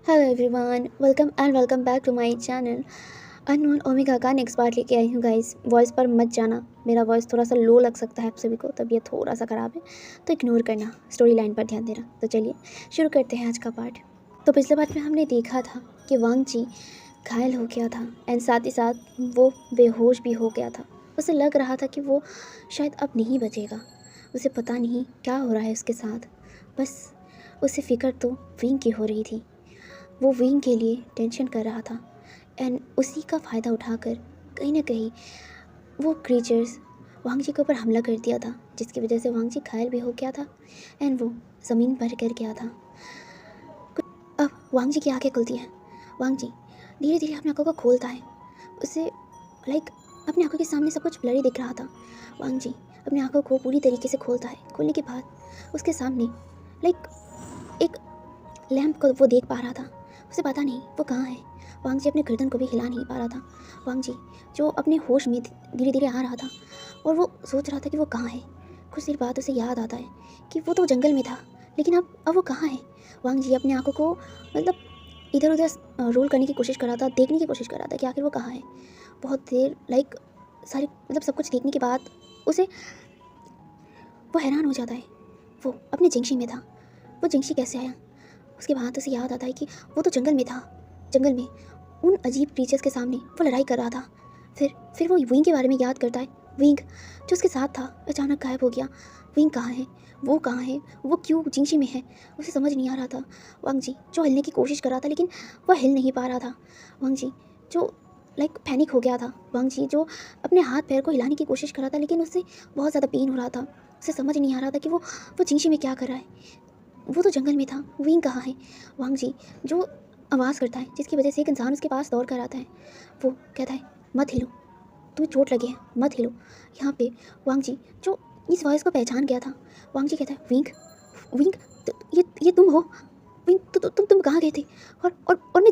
Hello everyone, welcome back to my channel. Unknown omega का next part लेके आई हूँ गाइस। वॉइस पर मत जाना, मेरा वॉइस थोड़ा सा लो लग सकता है आप सभी को, तबीयत थोड़ा सा ख़राब है तो इग्नोर करना, स्टोरी लाइन पर ध्यान देना। तो चलिए शुरू करते हैं आज का पार्ट। तो पिछले पार्ट में हमने देखा था कि वांग जी घायल हो गया था एंड साथ ही साथ वो बेहोश भी हो गया था। उसे लग रहा था कि वो शायद अब नहीं बचेगा। उसे पता नहीं क्या हो रहा है उसके साथ, बस उसे फिक्र तो विंग की हो रही थी। वो विंग के लिए टेंशन कर रहा था एंड उसी का फ़ायदा उठाकर कहीं ना कहीं वो क्रीचर्स वांग जी के ऊपर हमला कर दिया था, जिसकी वजह से वांग जी घायल भी हो गया था एंड वो ज़मीन पर गिर गया था। अब वांग जी की आंखें खुलती हैं। वांग जी धीरे धीरे अपनी आंखों को खोलता है। उसे लाइक अपनी आंखों के सामने सब कुछ ब्लरी दिख रहा था। वांग जी अपनी आंखों को पूरी तरीके से खोलता है। खोलने के बाद उसके सामने लाइक एक लैंप को वो देख पा रहा था। उसे पता नहीं वो कहाँ है। वांग जी अपने गर्दन को भी हिला नहीं पा रहा था। वांग जी जो अपने होश में धीरे धीरे आ रहा था और वो सोच रहा था कि वो कहाँ है। कुछ देर बाद उसे याद आता है कि वो तो जंगल में था, लेकिन अब वो कहाँ है। वांग जी अपने आंखों को मतलब इधर उधर रोल करने की कोशिश कर रहा था, देखने की कोशिश कर रहा था कि आखिर वो कहाँ है। बहुत देर लाइक सारी मतलब सब कुछ देखने के बाद उसे वो हैरान हो जाता है। वो अपने जिंगशी में था। वो जिंगशी कैसे आया। उसके बाद उसे याद आता है कि वो तो जंगल में था। जंगल में उन अजीब क्रीचर्स के सामने वो लड़ाई कर रहा था। फिर वो विंग के बारे में याद करता है। विंग जो उसके साथ था अचानक गायब हो गया। विंग कहाँ है, वो कहाँ है, वो क्यों जिंगशी में है, उसे समझ नहीं आ रहा था। वांग जी जो हिलने की कोशिश कर रहा था लेकिन वह हिल नहीं पा रहा था। वांग जी जो लाइक पैनिक हो गया था। वांग जी जो अपने हाथ पैर को हिलाने की कोशिश कर रहा था लेकिन उससे बहुत ज़्यादा पेन हो रहा था। उसे समझ नहीं आ रहा था कि वो जिंगशी में क्या कर रहा है। वो तो जंगल में था, विंग कहाँ है। वांग जी जो आवाज़ करता है जिसकी वजह से एक इंसान उसके पास दौड़ कर आता है। वो कहता है मत हिलो, तुम्हें चोट लगी है, मत हिलो। यहाँ पे वांग जी जो इस वॉइस को पहचान गया था। वांग जी कहता है विंग, विंग ये तुम हो। विंग तुम कहाँ गए थे और मैं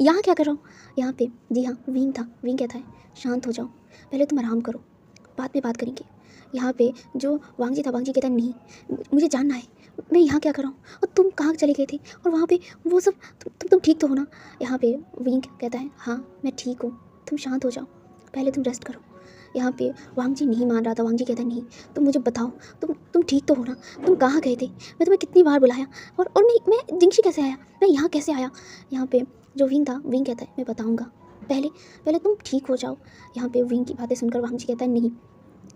यहाँ क्या कर रहा हूँ यहाँ पे। जी हाँ विंग था। विंग कहता है शांत हो जाओ, पहले तुम आराम करो, बाद में बात करेंगे। यहाँ पे जो वांग जी था, वांग जी कहता है नहीं, मुझे जानना है मैं यहाँ क्या कर रहा हूँ और तुम कहाँ चले गए थे और वहाँ पे वो सब तुम ठीक तो हो ना। यहाँ पे विंग कहता है हाँ मैं ठीक हूँ, तुम शांत हो जाओ, पहले तुम रेस्ट करो। यहाँ पे वांग जी नहीं मान रहा था। वांग जी कहता है नहीं, तुम मुझे बताओ, तुम ठीक तो हो ना, तुम कहाँ गए थे, मैं तुम्हें कितनी बार बुलाया और मैं जिंगशी कैसे आया, मैं यहाँ कैसे आया। यहाँ पे जो विंग था, विंग कहता है मैं बताऊँगा, पहले पहले तुम ठीक हो जाओ। यहाँ पे विंग की बातें सुनकर वांग जी कहता है नहीं,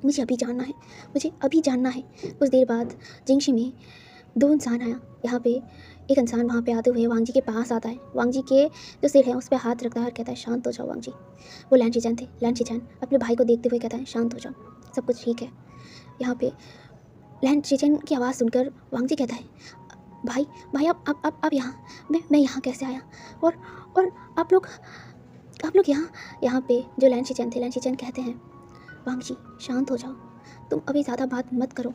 मुझे अभी जानना है, मुझे अभी जानना है। कुछ देर बाद जिंगशी में दो इंसान आया। यहाँ पे एक इंसान वहाँ पे आते हुए वांग जी के पास आता है। वांग जी के जो सिर है उस पर हाथ रखता है और कहता है शांत हो जाओ वांग जी। वो लैन चीचैन थे। लैन चीचैन अपने भाई को देखते हुए कहता है शांत हो जाओ, सब कुछ ठीक है। यहाँ पे लैन चीचैन की आवाज़ सुनकर वांग जी कहता है भाई भाई आप यहाँ, मैं यहाँ कैसे आया और आप लोग यहाँ पे जो लैन चीचैन थे, लैन चीचैन कहते हैं वांग जी शांत हो जाओ, तुम अभी ज़्यादा बात मत करो।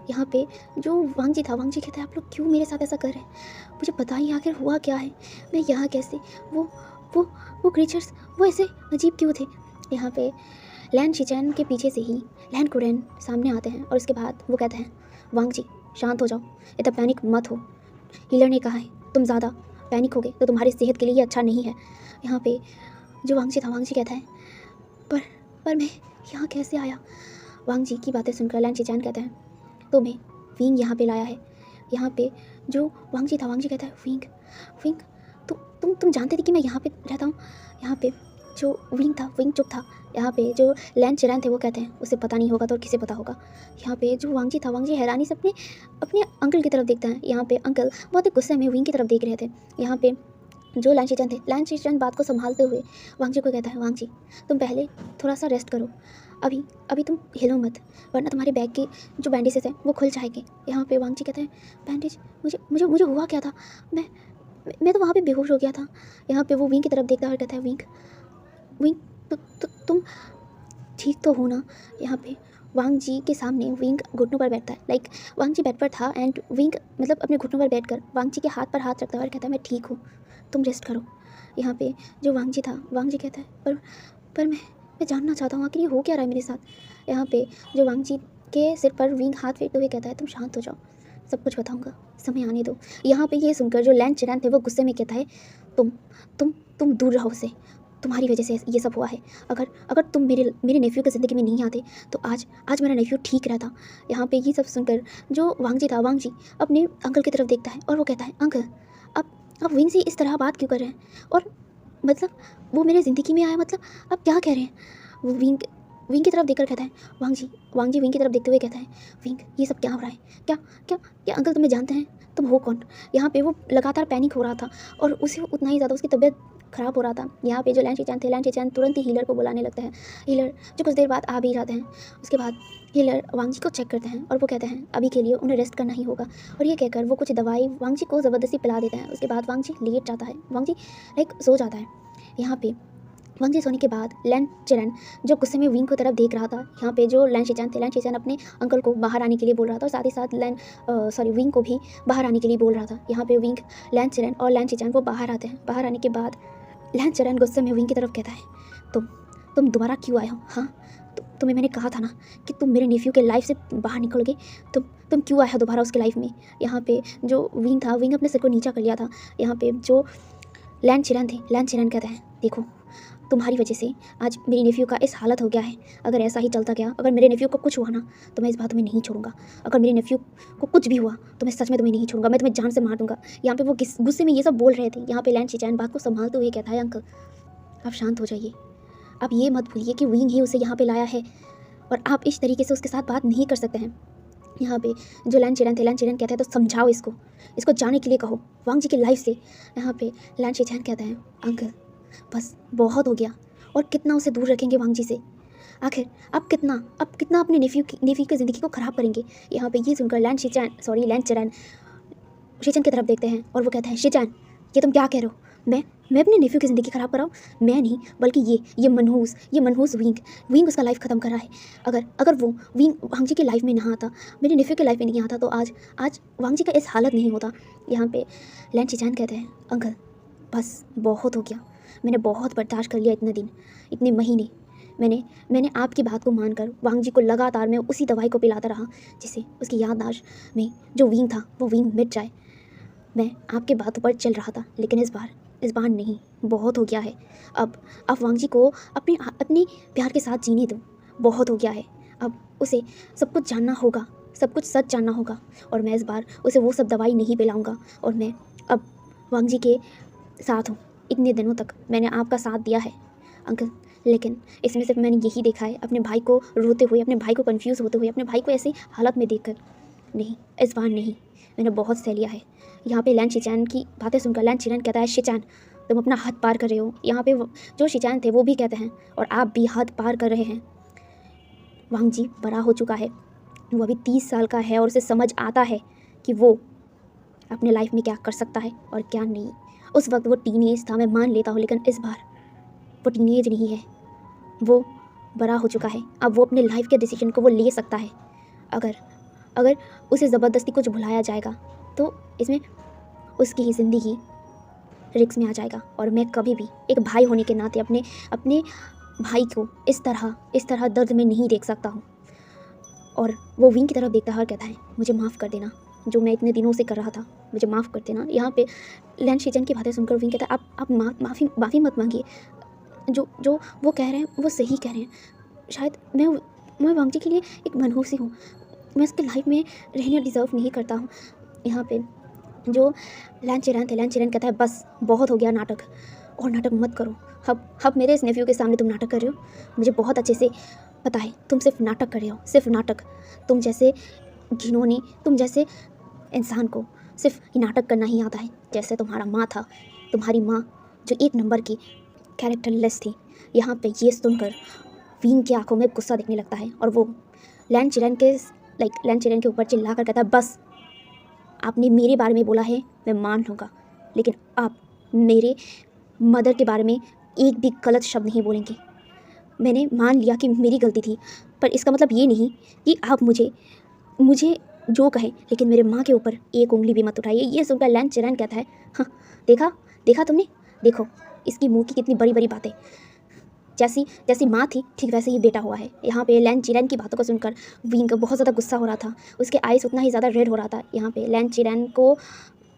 यहाँ पे जो वांग जी था, वांग जी कहता है आप लोग क्यों मेरे साथ ऐसा कर रहे हैं, मुझे बताइए आखिर हुआ क्या है, मैं यहाँ कैसे, वो वो वो क्रीचर्स वो ऐसे अजीब क्यों थे। यहाँ पे लैन शिचैन के पीछे से ही लैन कुरेन सामने आते हैं और उसके बाद वो कहते हैं वांग जी शांत हो जाओ, इतना पैनिक मत हो, हीलर ने कहा है तुम ज़्यादा पैनिक होगे तो तुम्हारी सेहत के लिए ये अच्छा नहीं है। यहाँ पे जो वांग जी था, वांग जी कहता है पर मैं यहाँ कैसे आया। वांग जी की बातें सुनकर लैन शिचैन कहते हैं तुम्हें विंग यहाँ पे लाया है। यहाँ पे जो वांग जी था, वांग जी कहता है विंग, विंग तो तुम जानते थे कि मैं यहाँ पे रहता हूँ। यहाँ पे जो विंग था, विंग चुप था। यहाँ पे जो लैन चिरैन थे वो कहते हैं उसे पता नहीं होगा तो और किसे पता होगा। यहाँ पे जो वांग जी था, वांग जी हैरानी से अपने अपने अंकल की तरफ देखता है। यहाँ पे अंकल बहुत ही गुस्से में विंग की तरफ देख रहे थे। यहाँ पे जो लैन शिचैन थे, लैन शिचैन बात को संभालते हुए वांग जी को कहता है वांग जी तुम पहले थोड़ा सा रेस्ट करो, अभी अभी तुम हिलो मत वरना तुम्हारे बैग के जो बैंडेजेस हैं वो खुल जाएंगे। यहाँ पे वांग जी कहते हैं बैंडेज, मुझे मुझे मुझे हुआ क्या था, मैं मैं तो वहाँ पे बेहोश हो गया था। यहाँ पे वो विंग की तरफ देखता है और कहता है विंग, विंग तुम ठीक तो हो ना। यहाँ पे वांग जी के सामने विंग घुटनों पर बैठता है। लाइक वांग जी बेड पर था एंड विंग मतलब अपने घुटनों पर बैठकर वांग जी के हाथ पर हाथ रखता है और कहता है मैं ठीक हूँ, तुम रेस्ट करो। यहाँ पे जो वांग जी था, वांग जी कहता है पर मैं जानना चाहता हूँ आखिर ये हो क्या रहा है मेरे साथ। यहाँ पे जो वांग जी के सिर पर विंग हाथ फेरते हुए कहता है तुम शांत हो जाओ, सब कुछ बताऊंगा, समय आने दो। यहाँ पे ये सुनकर जो लैन चिरैन थे वो गुस्से में कहता है, तुम तुम दूर रहो उससे, तुम्हारी वजह से ये सब हुआ है। अगर अगर तुम मेरे नेफ्यू की ज़िंदगी में नहीं आते तो आज मेरा नेफ्यू ठीक रहता। यहाँ पे ये सब सुनकर जो वांगजी था, वांगजी अपने अंकल की तरफ देखता है और वो कहता है, अंकल अब विंग से इस तरह बात क्यों कर रहे हैं? और मतलब वो मेरे ज़िंदगी में आया, मतलब आप क्या कह रहे हैं? वो विंग की तरफ देखकर कहता है, वांगजी विंग की तरफ देखते हुए कहता है, विंग ये सब क्या हो रहा है? क्या क्या क्या अंकल तुम्हें जानते हैं? तुम हो कौन? यहाँ पे वो लगातार पैनिक हो रहा था और उसे उतना ही ज़्यादा उसकी तबीयत ख़राब हो रहा था। यहाँ पे जो लैन शीचैन थे, लैन शीचैन तुरंत ही हीलर को बुलाने लगता है। हीलर जो कुछ देर बाद आ भी जाते हैं। उसके बाद हीलर वांगजी को चेक करते हैं और वो कहते हैं अभी के लिए उन्हें रेस्ट करना ही होगा। और ये कहकर वो कुछ दवाई वांगजी को ज़बरदस्ती पिला देते हैं। उसके बाद वांगजी लेट जाता है, वांगजी सो जाता है। यहाँ पे वांगजी सोने के बाद लैन चिरैन जो गुस्से में विंग की तरफ देख रहा था, यहाँ पे जो लैन शीचैन थे, लैन शीचैन अपने अंकल को बाहर आने के लिए बोल रहा था और साथ ही साथ विंग को भी बाहर आने के लिए बोल रहा था। यहाँ पे विंग, लैन चिरैन और लैन शीचैन वो बाहर आते हैं। बाहर आने के बाद लैन चिरैन गुस्से में विंग की तरफ कहता है, तुम दोबारा क्यों आए हो? हाँ, तुम्हें मैंने कहा था ना कि तुम मेरे नेफ्यू के लाइफ से बाहर निकलोगे। तुम क्यों आए हो दोबारा उसके लाइफ में? यहाँ पे जो विंग था, विंग अपने सिर को नीचा कर लिया था। यहाँ पे जो लैन चिरैन थे, लैन चिरैन कहते हैं, देखो तुम्हारी वजह से आज मेरी नेफ्यू का इस हालत हो गया है। अगर ऐसा ही चलता गया, अगर मेरे नेफ्यू को कुछ हुआ ना तो मैं इस बात तुम्हें नहीं छोड़ूंगा। अगर मेरे नेफ्यू को कुछ भी हुआ तो मैं सच में तुम्हें नहीं छोड़ूंगा, मैं तुम्हें जान से मार दूंगा। यहाँ पे वो गुस्से में ये सब बोल रहे थे। यहाँ पे लैन शीचैन बात को संभालते हुए कहता है, अंकल आप शांत हो जाइए, आप ये मत भूलिए कि विंग ही उसे यहाँ पे लाया है और आप इस तरीके से उसके साथ बात नहीं कर सकते हैं। यहाँ पे जो लैन चिरैन थे, लैन चिरैन कहते हैं, तो समझाओ इसको जाने के लिए कहो वांगजी की लाइफ से। यहाँ पे लैन शीचैन कहते हैं, अंकल बस बहुत हो गया, और कितना उसे दूर रखेंगे वांगजी से? आखिर अब कितना अपने नेफ्यू की ज़िंदगी को ख़राब करेंगे? यहाँ पे ये सुनकर लैन चिरैन शीचैन की तरफ देखते हैं और वो कहते हैं, शीचैन ये तुम क्या कह रहे हो? मैं अपने नेफ्यू की ज़िंदगी ख़राब कराऊँ? मैं नहीं, बल्कि ये मनहूस विंग उसका लाइफ ख़त्म कर रहा है। अगर वो विंग वांगजी की लाइफ में ना आता, मेरे नेफ्यू की लाइफ में नहीं आता, तो आज वांगजी का इस हालत नहीं होता। यहाँ पे लैन शीचैन कहते हैं, अंकल बस बहुत हो गया, मैंने बहुत बर्दाश्त कर लिया इतने दिन, इतने महीने। मैंने आपकी बात को मानकर वांगजी को लगातार मैं उसी दवाई को पिलाता रहा जिससे उसकी याददाश्त में जो विंग था वो विंग मिट जाए। मैं आपके बातों पर चल रहा था, लेकिन इस बार नहीं, बहुत हो गया है। अब वांगजी को अपने प्यार के साथ जीने दो, बहुत हो गया है। अब उसे सब कुछ जानना होगा, सब कुछ सच जानना होगा, और मैं इस बार उसे वो सब दवाई नहीं पिलाऊंगा। और मैं अब वांगजी के साथ हूँ। इतने दिनों तक मैंने आपका साथ दिया है अंकल, लेकिन इसमें सिर्फ मैंने यही देखा है अपने भाई को रोते हुए, अपने भाई को कंफ्यूज होते हुए, अपने भाई को ऐसी हालत में देखकर। नहीं, इस बार नहीं, मैंने बहुत सह लिया है। यहाँ पे लैन शीचैन की बातें सुनकर लैन चिरैन कहता है, शीचैन तुम अपना हद पार कर रहे हो। यहाँ पे जो शीचैन थे वो भी कहते हैं, और आप भी हद पार कर रहे हैं। वांगजी बड़ा हो चुका है, वो अभी 30 साल का है और उसे समझ आता है कि वो अपने लाइफ में क्या कर सकता है और क्या नहीं। उस वक्त वो टीनेज था, मैं मान लेता हूँ, लेकिन इस बार वो टीनेज नहीं है, वो बड़ा हो चुका है। अब वो अपने लाइफ के डिसीजन को वो ले सकता है। अगर उसे ज़बरदस्ती कुछ भुलाया जाएगा तो इसमें उसकी ही ज़िंदगी रिस्क में आ जाएगा। और मैं कभी भी एक भाई होने के नाते अपने भाई को इस तरह दर्द में नहीं देख सकता हूँ। और वो विंग की तरफ देखता है और कहता है, मुझे माफ़ कर देना, जो मैं इतने दिनों से कर रहा था, मुझे माफ़ कर देना। यहाँ पे लैन शीचैन की बातें सुनकर विंग कहता है, आप माफ़ी मत मांगिए, जो वो कह रहे हैं वो सही कह रहे हैं। शायद मैं वांगजी के लिए एक मनहूसी हूँ, मैं उसके लाइफ में रहना डिज़र्व नहीं करता हूँ। यहाँ पे जो लैन चिरैन कहता है, बस बहुत हो गया नाटक, और नाटक मत करो। अब मेरे इस नेफ्यू के सामने तुम नाटक कर रहे हो, मुझे बहुत अच्छे से पता है तुम सिर्फ नाटक कर रहे हो, सिर्फ नाटक। तुम जैसे घिनौनी, तुम जैसे इंसान को सिर्फ ही नाटक करना ही आता है। जैसे तुम्हारी माँ जो 1 नंबर की कैरेक्टरलेस थी। यहाँ पे ये सुनकर विंग की आंखों में गुस्सा दिखने लगता है और वो लैन चिरैन के ऊपर चिल्ला कर कहता है, बस आपने मेरे बारे में बोला है, मैं मान लूँगा, लेकिन आप मेरे मदर के बारे में एक भी गलत शब्द नहीं बोलेंगे। मैंने मान लिया कि मेरी गलती थी, पर इसका मतलब ये नहीं कि आप मुझे जो कहें, लेकिन मेरे माँ के ऊपर एक उंगली भी मत उठाइए। ये सुनकर लैन चिरैन कहता है, हाँ देखा तुमने, देखो इसकी मुँह की कितनी बड़ी बड़ी बातें। जैसी जैसी माँ थी ठीक वैसे ही बेटा हुआ है। यहाँ पे लैन चिरैन की बातों को सुनकर विंग बहुत ज़्यादा गुस्सा हो रहा था, उसके आइज़ उतना ही ज़्यादा रेड हो रहा था। यहाँ पे लैन चिरैन को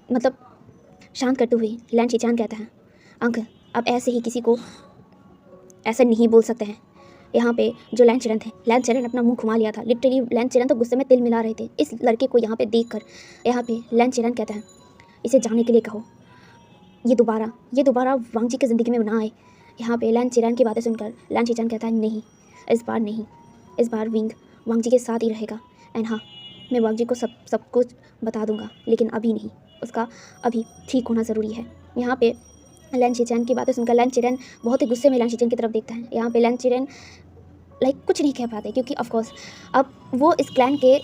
मतलब शांत करते हुए लैन चिरैन कहता है, अंकल आप ऐसे ही किसी को ऐसे नहीं बोल सकते हैं। यहाँ पे जो लैन चिरैन थे, लैन चिरैन अपना मुंह घुमा लिया था। लिटरली लैन चिरैन तो गुस्से में तिल मिला रहे थे इस लड़के को यहाँ पे देखकर। यहाँ पे लैन चिरैन कहता है, इसे जाने के लिए कहो, ये दोबारा वांग जी की ज़िंदगी में ना आए। यहाँ पे लैन चिरैन की बातें सुनकर लैन चिरैन कहता है, नहीं, इस बार नहीं, इस बार विंग वांग जी के साथ ही रहेगा। एंड हाँ, मैं वांग जी को सब कुछ बता दूंगा, लेकिन अभी नहीं, उसका अभी ठीक होना ज़रूरी है। यहाँ पे लैन चिरैन की बातें सुनकर लैन चिरैन बहुत ही गुस्से में लैन चिरैन की तरफ देखता है। यहाँ पे लैन चिरैन कुछ नहीं कह पाते, क्योंकि ऑफकोर्स अब वो इस क्लैन के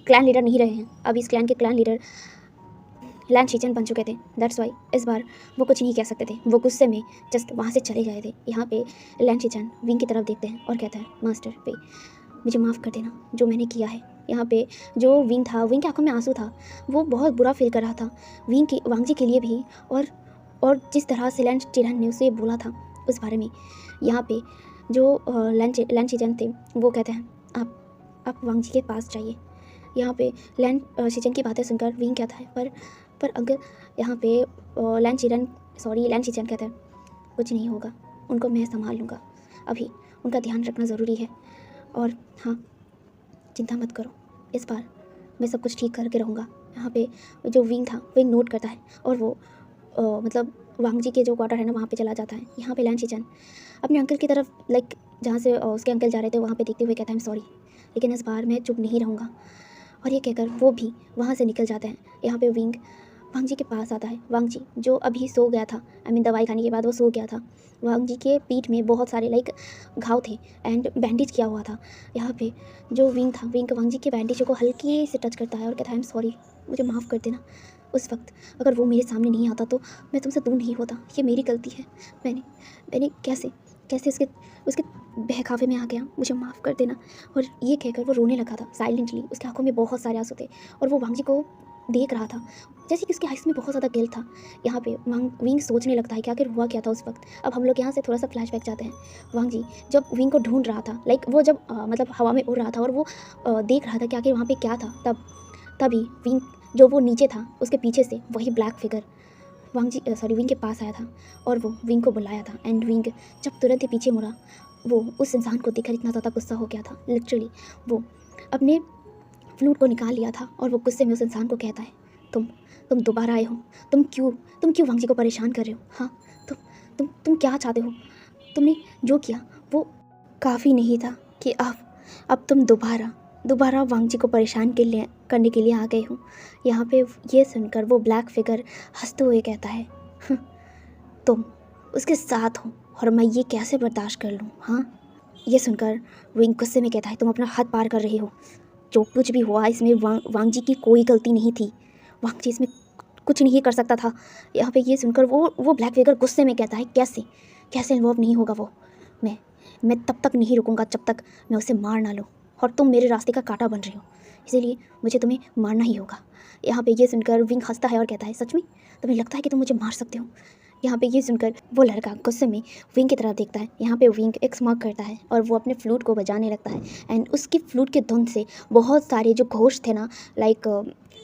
क्लैन लीडर नहीं रहे हैं। अब इस क्लैन के क्लैन लीडर लैन चिरैन बन चुके थे। दैट्स वाई इस बार वो कुछ नहीं कह सकते थे, वो गुस्से में जस्ट वहाँ से चले गए थे। यहाँ पे लैन चिरैन विंग की तरफ देखते हैं और कहता है, मास्टर पे मुझे माफ़ कर देना जो मैंने किया है। यहाँ पे जो विंग था, विंग की आंखों में आंसू था, वो बहुत बुरा फील कर रहा था वांग जी के लिए भी, और जिस तरह से लैन चिरैन ने उसे बोला था उस बारे में। यहाँ पे जो लैन चिरैन थे वो कहते हैं, आप वांग जी के पास जाइए। यहाँ पे लैन चिरैन की बातें सुनकर विंग कहता है, पर अंकल, यहाँ पे लैन चिरैन कहता है, कुछ नहीं होगा, उनको मैं संभाल लूँगा, अभी उनका ध्यान रखना ज़रूरी है। और हाँ, चिंता मत करो, इस बार मैं सब कुछ ठीक करके रहूँगा। यहाँ पे जो विंग था वो नोट करता है और वो मतलब वांग जी के जो क्वार्टर है ना वहाँ पे चला जाता है। यहाँ पे लैन चिरैन अपने अंकल की तरफ जहाँ से उसके अंकल जा रहे थे वहाँ पे देखते हुए कहता है, सॉरी, लेकिन इस बार मैं चुप नहीं रहूँगा। और ये कहकर वो भी वहाँ से निकल जाते हैं। यहाँ पे विंग वांग जी के पास आता है। वांग जी जो अभी सो गया था, दवाई खाने के बाद वो सो गया था। वांग जी के पीठ में बहुत सारे घाव थे एंड बैंडेज किया हुआ था। यहाँ पे जो विंग था, विंग वांग जी के बैंडेज को हल्के से टच करता है और कहता है, सॉरी, मुझे माफ़ कर देना। उस वक्त अगर वो मेरे सामने नहीं आता तो मैं तुमसे दूर नहीं होता, ये मेरी गलती है। मैंने कैसे उसके बहकावे में आ गया, मुझे माफ़ कर देना। और ये कहकर वो रोने लगा था साइलेंटली, उसकी आंखों में बहुत सारे आंसू थे और वो वांग जी को देख रहा था जैसे कि उसके आइस में बहुत ज़्यादा गिल्ट था। यहाँ पे विंग सोचने लगता है कि आखिर हुआ क्या था उस वक्त। अब हम लोग यहाँ से थोड़ा सा फ्लैशबैक जाते हैं। वांग जी जब विंग को ढूंढ रहा था, वो जब हवा में उड़ रहा था और वो देख रहा था कि आखिर वहाँ पे क्या था, तभी विंग जो वो नीचे था उसके पीछे से वही ब्लैक फिगर विंग के पास आया था और वो विंग को बुलाया था। एंड विंग जब तुरंत ही पीछे मुड़ा, वो उस इंसान को देखकर इतना ज़्यादा गुस्सा हो गया था। लिटरली वो अपने फ्लूट को निकाल लिया था और वो गुस्से में उस इंसान को कहता है, तुम दोबारा आए हो, तुम क्यों वांग जी को परेशान कर रहे हो? हाँ, तुम क्या चाहते हो? तुमने जो किया वो काफ़ी नहीं था कि अब तुम दोबारा वांग जी को परेशान करने के लिए आ गए हो। यहाँ पे ये सुनकर वो ब्लैक फिगर हंसते हुए कहता है, तुम उसके साथ हो और मैं ये कैसे बर्दाश्त कर लूँ? हाँ, ये सुनकर विंग गुस्से में कहता है, तुम अपना हद पार कर रही हो। जो कुछ भी हुआ इसमें वांग जी की कोई गलती नहीं थी, वांग जी इसमें कुछ नहीं कर सकता था। यहाँ पे ये सुनकर वो ब्लैक फिगर गुस्से में कहता है, कैसे इन्वॉल्व नहीं होगा वो? मैं तब तक नहीं रुकूंगा जब तक मैं उसे मार ना लूँ, और तुम मेरे रास्ते का कांटा बन रही हो, इसीलिए मुझे तुम्हें मारना ही होगा। यहाँ पे ये सुनकर विंग हंसता है और कहता है, सच में तुम्हें लगता है कि तुम मुझे मार सकते हो? यहाँ पे ये सुनकर वो लड़का गुस्से में विंग की तरफ देखता है। यहाँ पे विंग एक स्मॉक करता है और वो अपने फ्लूट को बजाने लगता है एंड उसकी फ्लूट की धुन से बहुत सारे जो घोष थे ना,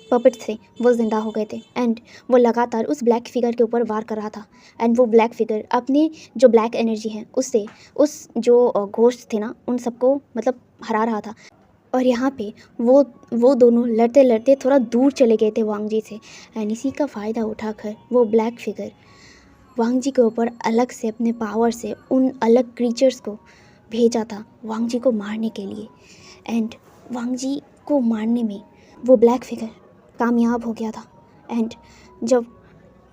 पपेट थे, वो जिंदा हो गए थे एंड वो लगातार उस ब्लैक फिगर के ऊपर वार कर रहा था। एंड वो ब्लैक फिगर अपने जो ब्लैक एनर्जी है उससे उस जो घोष थे ना उन सबको हरा रहा था। और यहाँ पे वो दोनों लड़ते लड़ते थोड़ा दूर चले गए थे वांग जी से एंड इसी का फ़ायदा उठाकर वो ब्लैक फिगर वांग जी के ऊपर अलग से अपने पावर से उन अलग क्रीचर्स को भेजा था वांग जी को मारने के लिए। एंड वांग जी को मारने में वो ब्लैक फिगर कामयाब हो गया था एंड जब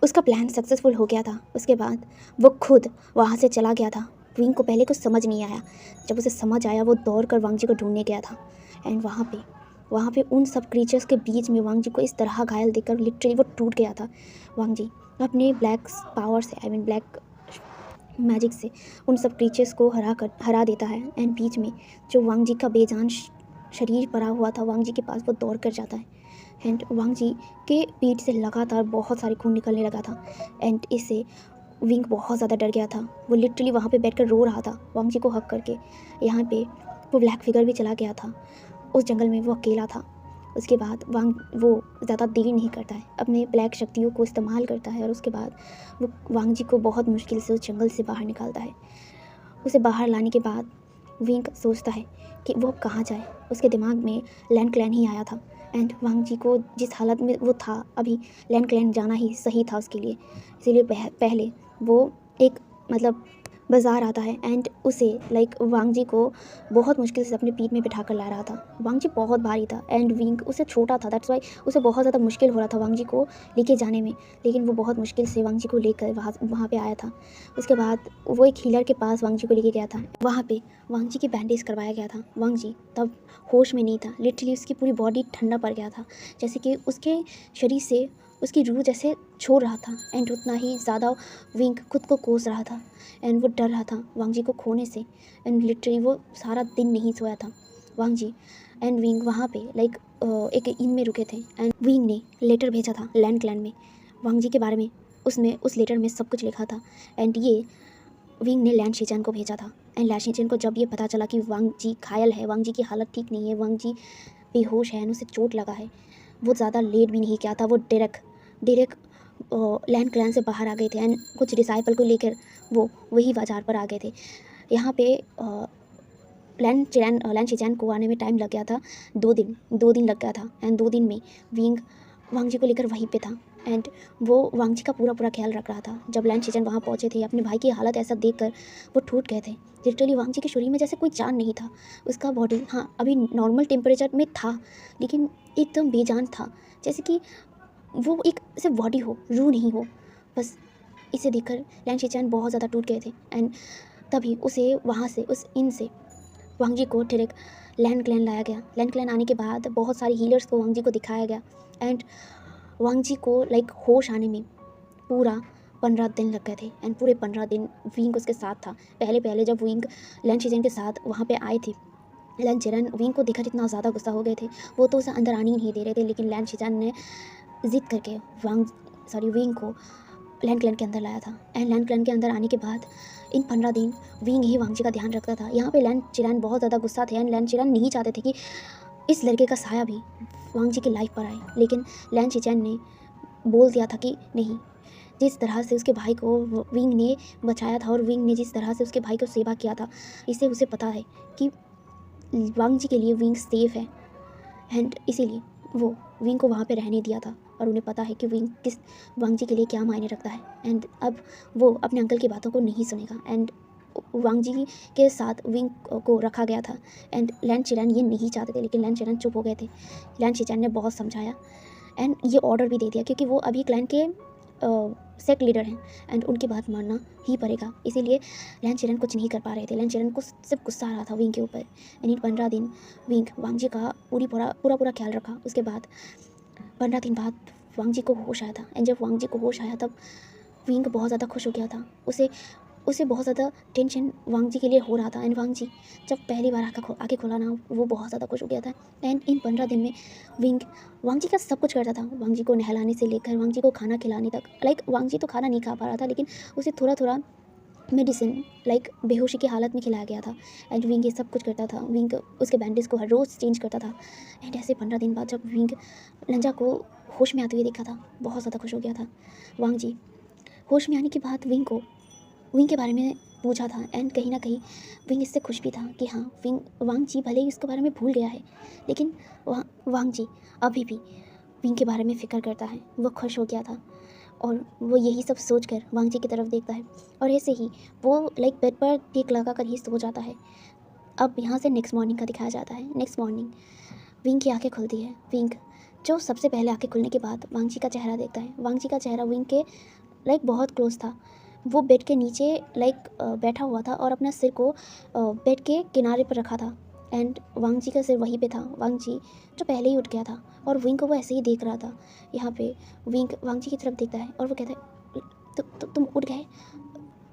उसका प्लान सक्सेसफुल हो गया था उसके बाद वो खुद वहाँ से चला गया था। विंग को पहले कुछ समझ नहीं आया, जब उसे समझ आया वो दौड़ कर वांग जी को ढूंढने गया था एंड वहाँ पे उन सब क्रीचर्स के बीच में वांग जी को इस तरह घायल देखकर लिटरली वो टूट गया था। वांग जी अपने ब्लैक पावर से ब्लैक मैजिक से उन सब क्रीचर्स को हरा देता है एंड बीच में जो वांग जी का बेजान शरीर पड़ा हुआ था वांग जी के पास, वो दौड़ कर जाता है एंड वांग जी के पीठ से लगातार बहुत सारे खून निकलने लगा था एंड इससे विंग बहुत ज़्यादा डर गया था। वो लिटरली वहाँ पे बैठकर रो रहा था वांग जी को हक करके। यहाँ पे वो ब्लैक फिगर भी चला गया था। उस जंगल में वो अकेला था। उसके बाद वो ज़्यादा देर नहीं करता है, अपने ब्लैक शक्तियों को इस्तेमाल करता है और उसके बाद वो वांग जी को बहुत मुश्किल से उस जंगल से बाहर निकालता है। उसे बाहर लाने के बाद विंग सोचता है कि वो अब कहाँ जाए। उसके दिमाग में लैंड क्लैन ही आया था एंड वांग जी को जिस हालत में वो था अभी लैंड क्लैन जाना ही सही था उसके लिए। इसीलिए पहले वो एक मतलब बाज़ार आता है एंड उसे वांग जी को बहुत मुश्किल से अपने पीठ में बिठा कर ला रहा था। वांग जी बहुत भारी था एंड विंग उससे छोटा था, दैट्स वाई उसे बहुत ज़्यादा मुश्किल हो रहा था वांग जी को लेके जाने में। लेकिन वो बहुत मुश्किल से वांग जी को लेकर वहाँ पे आया था। उसके बाद वो एक हीलर के पास वांग जी को लेके गया था। वहाँ पे वांग जी की बैंडेज करवाया गया था। वांग जी तब होश में नहीं था, लिटरली उसकी पूरी बॉडी ठंडा पड़ गया था, जैसे कि उसके शरीर से उसकी रूह जैसे छोड़ रहा था एंड उतना ही ज़्यादा विंग खुद को कोस रहा था एंड वो डर रहा था वांग जी को खोने से एंड लिटरली वो सारा दिन नहीं सोया था वांग जी। एंड विंग वहाँ पे एक इन में रुके थे एंड विंग ने लेटर भेजा था लैंड क्लैन में वांग जी के बारे में। उसमें उस लेटर में सब कुछ लिखा था एंड ये विंग ने लैंड शीचेन को भेजा था। एंड लैंड शीचेन को जब ये पता चला कि वांग जी घायल है, वांग जी की हालत ठीक नहीं है, वांग जी बेहोश है एंड उसे चोट लगा है, वो ज़्यादा लेट भी नहीं किया था। वो डायरेक्ट लैंड क्लैन से बाहर आ गए थे एंड कुछ डिसाइपल को लेकर वो वही बाज़ार पर आ गए थे। यहाँ पे लैंड शीचेन को आने में टाइम लग गया था, 2 दिन लग गया था एंड 2 दिन में विंग वांग जी को लेकर वहीं पे था एंड वो वांग जी का पूरा ख्याल रख रहा था। जब लैंड शीचेन वहाँ पहुँचे थे अपने भाई की हालत ऐसा देखकर वो टूट गए थे। लिटरली वांग जी के शरीर में जैसे कोई जान नहीं था। उसका बॉडी हाँ अभी नॉर्मल टेम्परेचर में था लेकिन एकदम बेजान था, जैसे कि वो एक सिर्फ बॉडी हो, रूह नहीं हो। बस इसे देखकर लैंड शीचेन बहुत ज़्यादा टूट गए थे एंड तभी उसे वहाँ से उस इन से वांग जी को डायरेक्ट लैंड क्लैन लाया गया। लैंड क्लैन आने के बाद बहुत सारी हीलर्स को वांग जी को दिखाया गया एंड वांग जी को होश आने में पूरा 15 दिन लग गए थे एंड पूरे 15 दिन विंग उसके साथ था। पहले जब विंग लैंड शीचेन के साथ वहाँ पे आए थे, लैंड शीचेन विंग को देखकर इतना ज़्यादा गुस्सा हो गए थे, वो तो उसे अंदर आने ही नहीं दे रहे थे। लेकिन लैंड शीचेन ने ज़िद करके विंग को लैंड क्लैन के अंदर लाया था एंड लैंड क्लैन के अंदर आने के बाद इन 15 दिन विंग ही वांग जी का ध्यान रखता था। यहाँ पे लैंड शीचेन बहुत ज़्यादा गुस्सा थे एंड लैंड शीचेन नहीं चाहते थे कि इस लड़के का साया भी वांग जी की लाइफ पर आए। लेकिन लैंड शीचेन ने बोल दिया था कि नहीं, जिस तरह से उसके भाई को विंग ने बचाया था और विंग ने जिस तरह से उसके भाई को सेवा किया था, इससे उसे पता है कि वांग जी के लिए विंग सेफ है एंड इसीलिए वो विंग को वहाँ पे रहने दिया था। और उन्हें पता है कि वांग जी के लिए क्या मायने रखता है एंड अब वो अपने अंकल की बातों को नहीं सुनेगा एंड वांग जी के साथ विंग को रखा गया था एंड लैंड शीचेन ये नहीं चाहते थे। लेकिन लैंड शीचेन चुप हो गए थे। लैंड शीचेन ने बहुत समझाया एंड ये ऑर्डर भी दे दिया क्योंकि वो अभी क्लैन के सेक्ट लीडर हैं एंड उनकी बात मानना ही पड़ेगा। इसीलिए लैंड शीचेन कुछ नहीं कर पा रहे थे। लैंड शीचेन को सिर्फ गुस्सा आ रहा था विंग के ऊपर एंड इन 15 दिन विंग वांग जी का पूरा ख्याल रखा। उसके बाद 15 दिन बाद वांग जी को होश आया था एंड जब वांग जी को होश आया तब विंग बहुत ज़्यादा खुश हो गया था। उसे बहुत ज़्यादा टेंशन वांग जी के लिए हो रहा था एंड वांग जी जब पहली बार आँखें खोला ना, वो बहुत ज़्यादा खुश हो गया था एंड इन 15 दिन में विंग वांग जी का सब कुछ करता था। वांग जी को नहलाने से लेकर वांग जी को खाना खिलाने तक। वांग जी तो खाना नहीं खा पा रहा था लेकिन उसे थोड़ा मेडिसिन बेहोशी की हालत में खिलाया गया था एंड विंग ये सब कुछ करता था। विंग उसके बैंडेज को हर रोज़ चेंज करता था एंड ऐसे 15 दिन बाद जब विंग लंजा को होश में आते हुए देखा था, बहुत ज़्यादा खुश हो गया था। वांग जी होश में आने के बाद विंग के बारे में पूछा था एंड कहीं ना कहीं विंग इससे खुश भी था कि हाँ वांग जी भले ही इसके बारे में भूल गया है लेकिन वांग जी अभी भी विंग के बारे में फ़िक्र करता है। वो खुश हो गया था और वो यही सब सोचकर वांग जी की तरफ देखता है और ऐसे ही वो बेड पर टेक लगा कर ही सो जाता है। अब यहाँ से नेक्स्ट मॉर्निंग का दिखाया जाता है। नेक्स्ट मॉर्निंग विंग की आंखें खुलती है। विंग जो सबसे पहले आंखें खुलने के बाद वांग जी का चेहरा देखता है। वांग जी का चेहरा विंग के बहुत क्लोज था। वो बेड के नीचे बैठा हुआ था और अपना सिर को बेड के किनारे पर रखा था एंड वांग जी का सिर वहीं पे था। वांग जी जो पहले ही उठ गया था और विंग को वो ऐसे ही देख रहा था। यहाँ पे विंग वांग जी की तरफ देखता है और वो कहता है तुम उठ गए,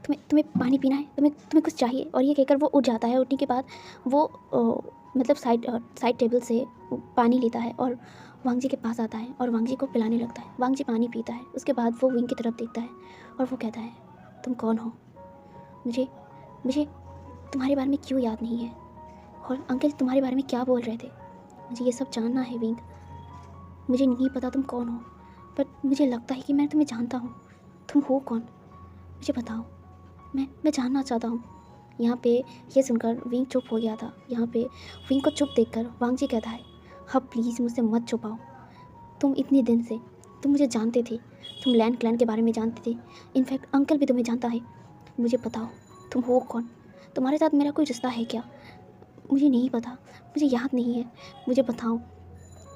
तुम्हें पानी पीना है, तुम्हें कुछ चाहिए। और ये कहकर वो उठ जाता है। उठने के बाद वो साइड टेबल से पानी लेता है और वांग जी के पास आता है और वांग जी को पिलाने लगता है। वांग जी पानी पीता है। उसके बाद वो विंग की तरफ देखता है और वो कहता है तुम कौन हो, मुझे मुझे तुम्हारे बारे में क्यों याद नहीं है, और अंकल तुम्हारे बारे में क्या बोल रहे थे। मुझे ये सब जानना है विंग। मुझे नहीं पता तुम कौन हो, पर मुझे लगता है कि मैं तुम्हें जानता हूँ। तुम हो कौन, मुझे बताओ, मैं जानना चाहता हूँ। यहाँ पे ये सुनकर विंग चुप हो गया था। यहाँ पे विंग को चुप देखकर वांग जी कहता है, हाँ प्लीज़ मुझसे मत छुपाओ। तुम इतने दिन से तुम मुझे जानते थे, तुम लैंड क्लैन के बारे में जानते थे, इनफैक्ट अंकल भी तुम्हें जानता है। मुझे बताओ तुम हो कौन, तुम्हारे साथ मेरा कोई रिश्ता है क्या। मुझे नहीं पता, मुझे याद नहीं है, मुझे बताओ।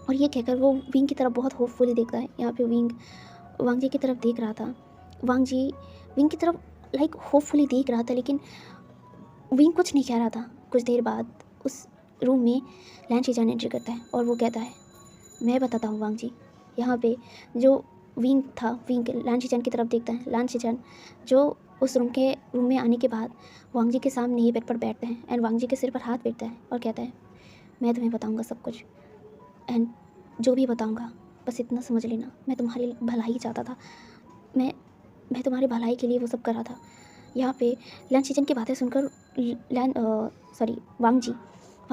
और ये कहकर वो विंग की तरफ बहुत होपफुली देखता है। यहाँ पे विंग वांग जी की तरफ देख रहा था। वांग जी विंग की तरफ लाइक होपफुली देख रहा था, लेकिन विंग कुछ नहीं कह रहा था। कुछ देर बाद उस रूम में लैंड शीजान एंट्री करता है और वो कहता है, मैं बताता हूँ वांग जी। यहाँ पे जो विंग था, विंग लैंड शीजान की तरफ देखता है। लैंड शीजान जो उस रूम में आने के बाद वांग जी के सामने ही बेड पर बैठते हैं एंड वांग जी के सिर पर हाथ फेरता है और कहता है, मैं तुम्हें बताऊँगा सब कुछ, एंड जो भी बताऊँगा बस इतना समझ लेना, मैं तुम्हारी भलाई चाहता था। मैं तुम्हारी भलाई के लिए वो सब कर रहा था। यहाँ पे लैंड शीजन की बातें सुनकर वांग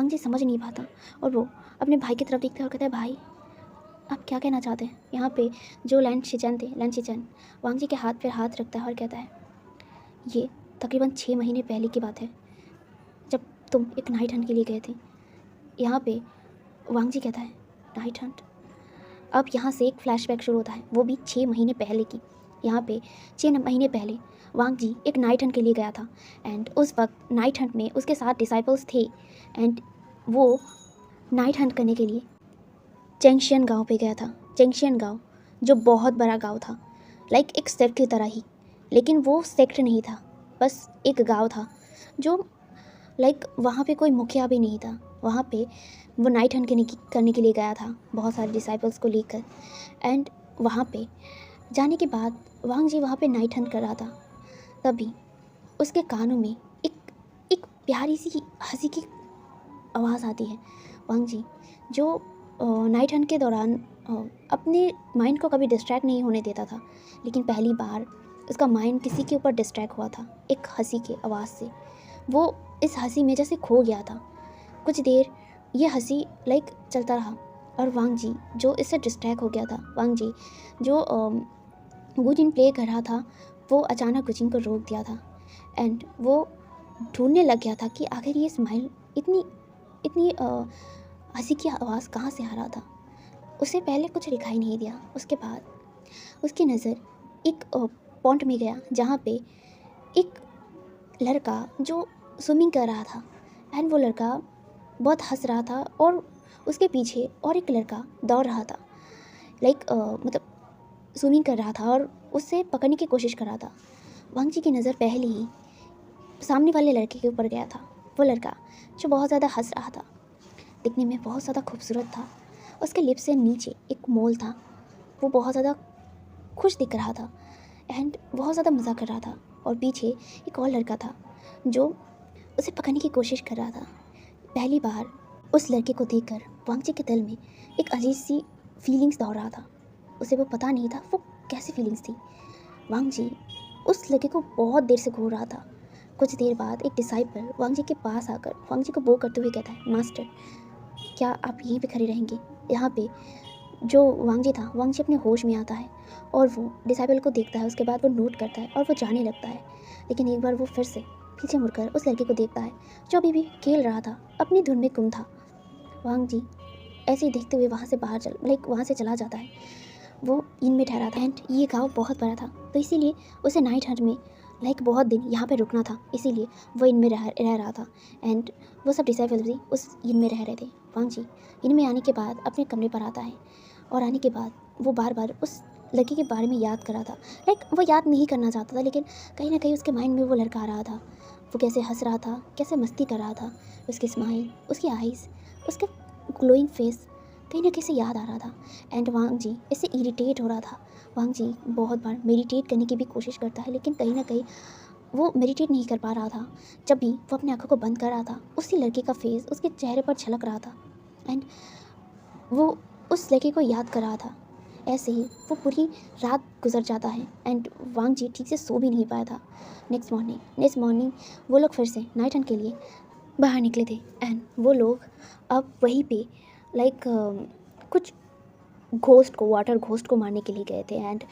जी समझ नहीं पाता और वो अपने भाई की तरफ देखता है और कहता है, भाई आप क्या कहना चाहते हैं। यहाँ पे जो लैंड शीजन वांग जी के हाथ पे हाथ रखता है और कहता है, ये तकरीबन 6 महीने पहले की बात है, जब तुम एक नाइट हंट के लिए गए थे। यहाँ पे वांग जी कहता है, नाइट हंट। अब यहाँ से एक फ्लैशबैक शुरू होता है, वो भी 6 महीने पहले की। यहाँ पे 6 महीने पहले वांग जी एक नाइट हंट के लिए गया था एंड उस वक्त नाइट हंट में उसके साथ डिसाइपल्स थे एंड वो नाइट हंट करने के लिए चेंगशियन गांव पे गया था। चेंगशियन गांव जो बहुत बड़ा गांव था, लाइक एक सेक्ट की तरह ही, लेकिन वो सेक्ट नहीं था, बस एक गांव था जो लाइक वहाँ पे कोई मुखिया भी नहीं था। वहाँ पे वो नाइट हंट करने के लिए गया था बहुत सारे डिसाइपल्स को लेकर एंड वहाँ पे जाने के बाद वांग जी वहाँ पे नाइट हंट कर रहा था। तभी उसके कानों में एक प्यारी सी हंसी की आवाज़ आती है। वांग जी जो नाइट हंट के दौरान अपने माइंड को कभी डिस्ट्रैक्ट नहीं होने देता था, लेकिन पहली बार उसका माइंड किसी के ऊपर डिस्ट्रैक्ट हुआ था एक हंसी की आवाज़ से। वो इस हंसी में जैसे खो गया था। कुछ देर ये हंसी लाइक चलता रहा और वांग जी जो इससे डिस्ट्रैक्ट हो गया था, वांग जी जो गुजिन प्ले कर रहा था, वो अचानक गुजिन को रोक दिया था एंड वो ढूंढने लग गया था कि आखिर ये स्माइल इतनी हंसी की आवाज़ कहाँ से आ रहा था। उसे पहले कुछ दिखाई नहीं दिया। उसके बाद उसकी नज़र एक पॉन्ड में गया जहाँ पे एक लड़का जो स्विमिंग कर रहा था एंड वो लड़का बहुत हंस रहा था और उसके पीछे और एक लड़का दौड़ रहा था, लाइक मतलब स्विमिंग कर रहा था और उससे पकड़ने की कोशिश कर रहा था। वांग जी की नज़र पहले ही सामने वाले लड़के के ऊपर गया था। वो लड़का जो बहुत ज़्यादा हंस रहा था, दिखने में बहुत ज़्यादा खूबसूरत था, उसके लिप्स से नीचे एक मोल था, वो बहुत ज़्यादा खुश दिख रहा था एंड बहुत ज़्यादा मज़ा कर रहा था। और पीछे एक और लड़का था जो उसे पकड़ने की कोशिश कर रहा था। पहली बार उस लड़के को देखकर वांग जी के दिल में एक अजीब सी फीलिंग्स दौड़ रहा था। उसे वो पता नहीं था वो कैसी फीलिंग्स थी। वांग जी उस लड़के को बहुत देर से घूर रहा था। कुछ देर बाद एक डिसाइपल वांग जी के पास आकर वांग जी को बो करते हुए कहता है, मास्टर क्या आप यहीं पे खड़े रहेंगे। यहाँ पे जो वांग जी था, वांग जी अपने होश में आता है और वो डिसाइपल को देखता है। उसके बाद वो नोट करता है और वो जाने लगता है, लेकिन एक बार वो फिर से पीछे मुड़कर उस लड़के को देखता है जो अभी भी खेल रहा था, अपनी धुन में गुम था। वांग जी ऐसे ही देखते हुए वहाँ से चला जाता है। वो इन में ठहरा था एंड ये गाँव बहुत बड़ा था, तो इसीलिए उसे नाइट हंट में बहुत दिन यहाँ पे रुकना था, इसीलिए वो इन में रह रहा था एंड वो सब डिसाइपल्स भी उस इन में रह रहे थे। वांग जी इन में आने के बाद अपने कमरे पर आता है और आने के बाद वो बार बार उस लड़के के बारे में याद कर रहा था। वो याद नहीं करना चाहता था, लेकिन कहीं ना कहीं उसके माइंड में वो लड़का आ रहा था, वो कैसे हंस रहा था, कैसे मस्ती कर रहा था, उसकी स्माइल, उसकी आइज़, उसके ग्लोइंग फेस कहीं ना कहीं से याद आ रहा था एंड वांग जी इससे इरिटेट हो रहा था। वांग जी बहुत बार मेडिटेट करने की भी कोशिश करता है, लेकिन कहीं ना कहीं वो मेडिटेट नहीं कर पा रहा था। जब भी वो अपनी आंखों को बंद कर रहा था, उसी लड़के का फेस उसके चेहरे पर झलक रहा था एंड वो उस लड़के को याद कर रहा था ऐसे ही वो पूरी रात गुजर जाता है एंड वांग जी ठीक से सो भी नहीं पाया था। नेक्स्ट मॉर्निंग वो लोग फिर से नाइट हंट के लिए बाहर निकले थे एंड वो लोग अब वहीं पे लाइक कुछ वाटर घोस्ट को मारने के लिए गए थे एंड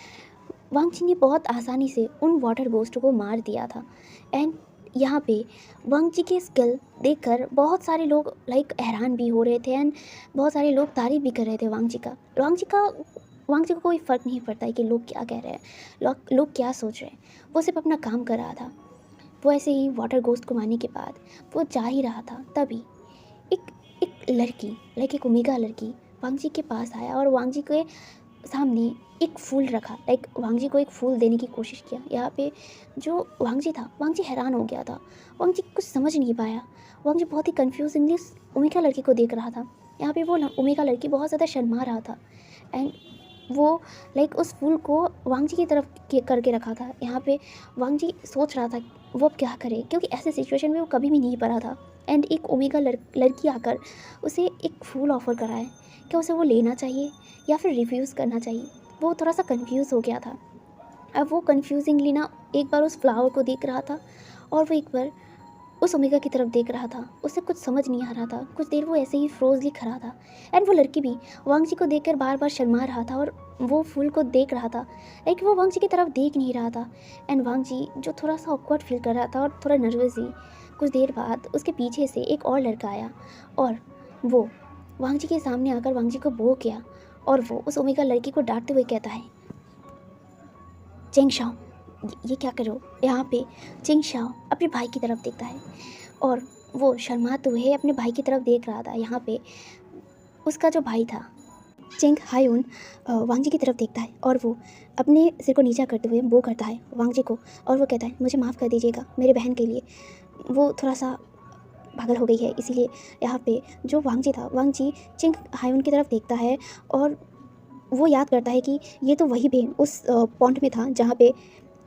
वांग जी ने बहुत आसानी से उन वाटर घोस्ट को मार दिया था। एंड यहाँ पे वांग जी के स्किल देखकर बहुत सारे लोग लाइक हैरान भी हो रहे थे एंड बहुत सारे लोग तारीफ भी कर रहे थे वांग जी को कोई फ़र्क नहीं पड़ता है कि लोग क्या कह रहे हैं, लोग क्या सोच रहे हैं। वो सिर्फ अपना काम कर रहा था। वो ऐसे ही वाटर घोस्ट को मारने के बाद वो जा ही रहा था, तभी एक लड़की लाइक एक ओमेगा लड़की वांग जी के पास आया और वांग जी के सामने एक फूल रखा, लाइक वांग जी को एक फूल देने की कोशिश किया। यहाँ पे जो वांग जी था, वांग जी हैरान हो गया था, वांग जी कुछ समझ नहीं पाया। वांग जी बहुत ही कन्फ्यूजिंगली उस ओमेगा लड़की को देख रहा था। यहाँ पे वो ओमेगा लड़की बहुत ज़्यादा शर्मा रहा था एंड वो लाइक उस फूल को वांग जी की तरफ करके रखा था। यहाँ पे वांग जी सोच रहा था वो अब क्या करे, क्योंकि ऐसे सिचुएशन में वो कभी भी नहीं पड़ा था। एंड एक ओमेगा लड़की आकर उसे एक फूल ऑफ़र करा है, क्या उसे वो लेना चाहिए या फिर रिफ्यूज़ करना चाहिए। वो थोड़ा सा कंफ्यूज हो गया था। अब वो कंफ्यूजिंगली ना एक बार उस फ्लावर को देख रहा था और वो एक बार उस ओमेगा की तरफ देख रहा था। उसे कुछ समझ नहीं आ रहा था। कुछ देर वो ऐसे ही फ्रोजली खड़ा था एंड वो लड़की भी वांग जी को देखकर बार बार शर्मा रहा था और वो फूल को देख रहा था, लाइक वो वांग जी की तरफ देख नहीं रहा था। एंड वांग जी जो थोड़ा सा ऑकवर्ड फील कर रहा था और थोड़ा नर्वस ही, कुछ देर बाद उसके पीछे से एक और लड़का आया और वो वांग जी के सामने आकर वांग जी को बो किया और वो उस ओमेगा लड़की को डांटते हुए कहता है, चेंग शाओ ये क्या करो। यहाँ पे चेंग शाओ अपने भाई की तरफ देखता है और वो शर्माते हुए अपने भाई की तरफ देख रहा था। यहाँ पे उसका जो भाई था चेंग हायून वांग जी की तरफ देखता है और वो अपने सिर को नीचा करते हुए बो करता है वांग जी को और वो कहता है, मुझे माफ़ कर दीजिएगा मेरे बहन के लिए। वो थोड़ा सा पागल हो गई है, इसीलिए यहाँ पे जो वांग जी था, वांग जी चेंग हायून की तरफ देखता है और वो याद करता है कि ये तो वही भी उस पॉन्ड में था जहाँ पे